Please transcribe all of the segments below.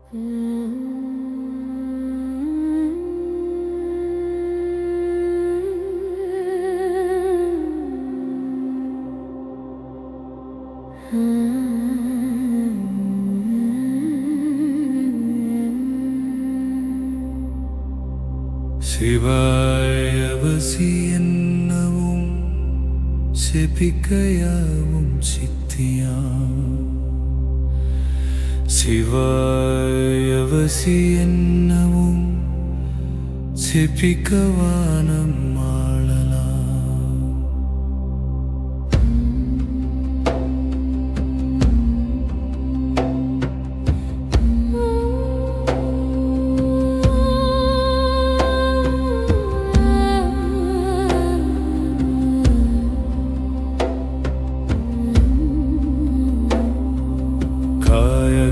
சிவாயவசி என்னவும் செபிக்கையாவும் சித்தியாம். சிவாயவசி என்னவும் செபிக்கவானம்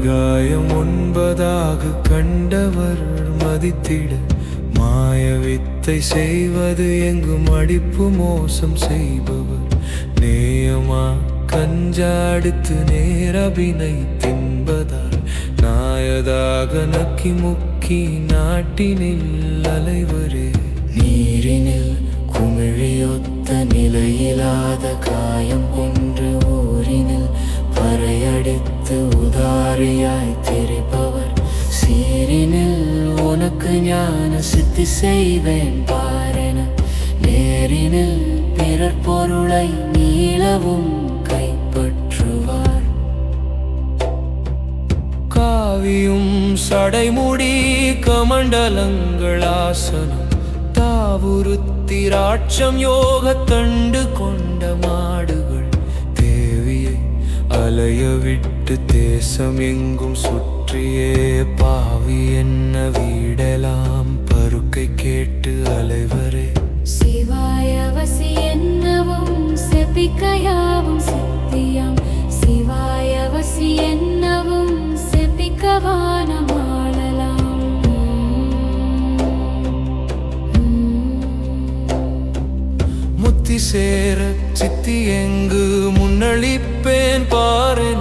காயம் ஒன்பதாக கண்டவர் மதித்திட மாயவித்தை செய்வது எங்கும் அடிப்பு மோசம் செய்பவர் நேயமா கஞ்சாடுத்து நேரபினை தின்பதால் நாயதாக நக்கி முக்கி நாட்டினில் அலைவரே. நீரினில் குமிழியொத்த நிலையிலாத காயம் ஒன்று ஊரினில் வரையடித்து உதாரியாய் தெரிப்பவர் சீரினில் உனக்கு ஞான சித்தி செய்வேன் பாரென நேரினில் பிறர் பொருளை நீளவும் கைப்பற்றுவார். காவியும் சடைமுடி கமண்டலங்கள் ஆசனம் தாவுருத்திராட்சம் யோக தண்டு கொண்ட மாடுகள் தேவியை அலைய விட்டு தேசம் எங்கும் சுற்றியே பாவி என்ன வீடலாம் பருக்கை கேட்டு அலைவரே. சிவாயவசி என்னவும் செபிக்கையாவும் சித்தியாம். சிவாயவசி என்னவும் செபிக்கவானம் ஆளலாம். முத்தி சேர சித்தி எங்கு முன்னளிப்பேன் பாரென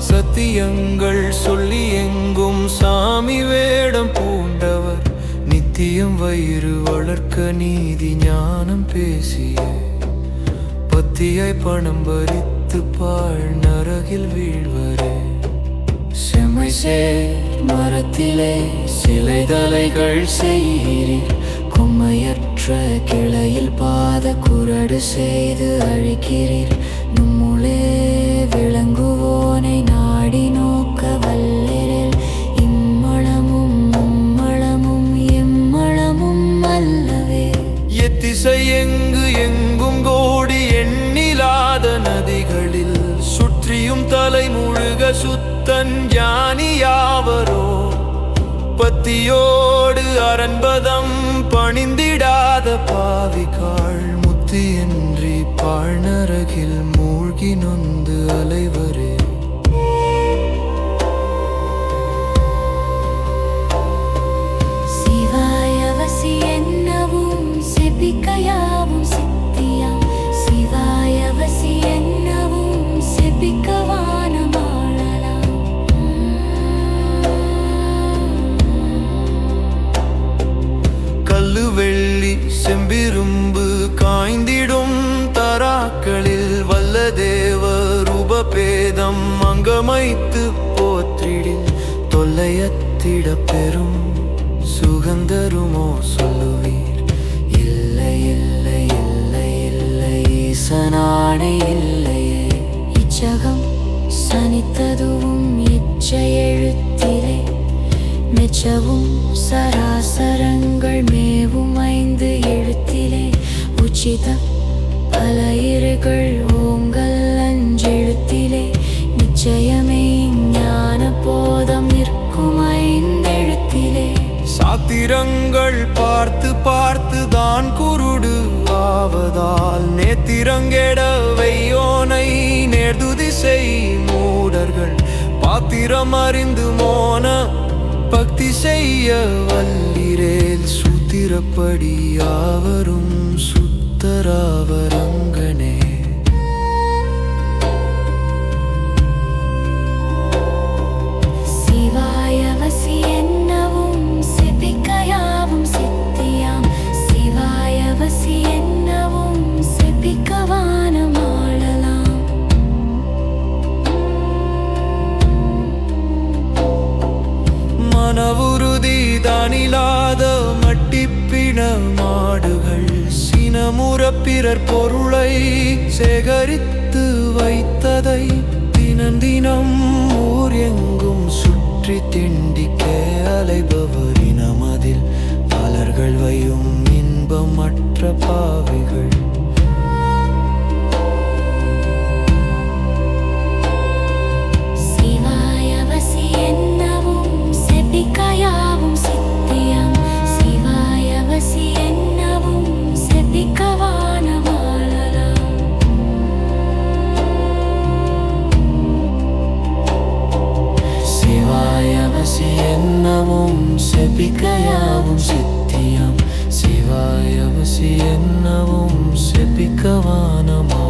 சத்தியங்கள் சொல்லி எங்கும் சாமி வேடம் பூண்டவர் நித்தியம் வயிறு வளர்க்க நீதி ஞானம் பேசிய பத்தியாய் பணம் பறித்து பாழ் நரகில் வீழ்வரே. செம்மை சேர் மரத்திலே சிலை தலைகள் செய்கிறீர் கொம்மையற்ற கிளையில் பாத குரடு செய்து அழிக்கிறீர். நம்முளே விளங்குவோனை நாடி நோக்க வல்லிரில் இம்மளமும் மும்மளமும் எம்மளமும் அல்லவே. எத்திசை எங்கு எங்கும் கோடி எண்ணிலாத நதிகளில் சுற்றியும் தலை முழுக சுத்தன் ஞானியாவரோ பத்தியோடு அரண்பதம் பணிந்திடாத பாவிகாள் முத்தியின்றி பாழ்நரகில் மூழ்கி நொந்து அலைவரே. சிவாயவசி என்னவும் செபிக்கையாவும் சித்தியாம். சிவாயவசி என்னவும் செபிக்கவானம் ஆளலாம். கல்லு வெள்ளி செம்பிரும்பு காய்ந்திடும் தராக்களில் வல்ல தேவ ரூபபேதம் அங்கமைத்து போற்றிடில் தொல்லையத்திட பெரும் சுகந்தருமோ சொல்லுவீர். இல்லை இல்லை இல்லை இல்லை ஈசனானே இல்லையே. இச்சகம் சனித்ததுவும் இச்சை எழுத்திலே மெச்சவும் சராசரங்கள் மேவும் ஐந்து எழுத்திலே உச்சித பல இருகள் ஓங்கல் அஞ்செழுத்திலே நிச்சயமே ஞான போதம் நிற்கும் ஐந்தெழுத்திலே. சாத்திரங்கள் பார்த்து பார்த்து தான் குருடு ஆவதால் நேத்திரங்கெட வையோனை நேர்துதி செய் மூடர்கள் பாத்திரம் அறிந்து மோன பக்தி செய்ய வல்லிரேல் சூத்திரப்படி யாவரும் சுத்தராவரங்கனே. சிவாயவசி மனவுறுதி தானில்லாத மட்டிப்பின மாடுகள் சினமுற பிறர் பொருளை சேகரித்து வைத்ததை தினம் ஊர் எங்கும் சுற்றி திண்டிக்க அலைபவரினமதில் பலர்கள் வையும் இன்பமற்ற பாவிகள். என்னவும் செபிக்கையாவும் சித்தியம் சிவாயவசி என்னவும் செபிக்கவானமா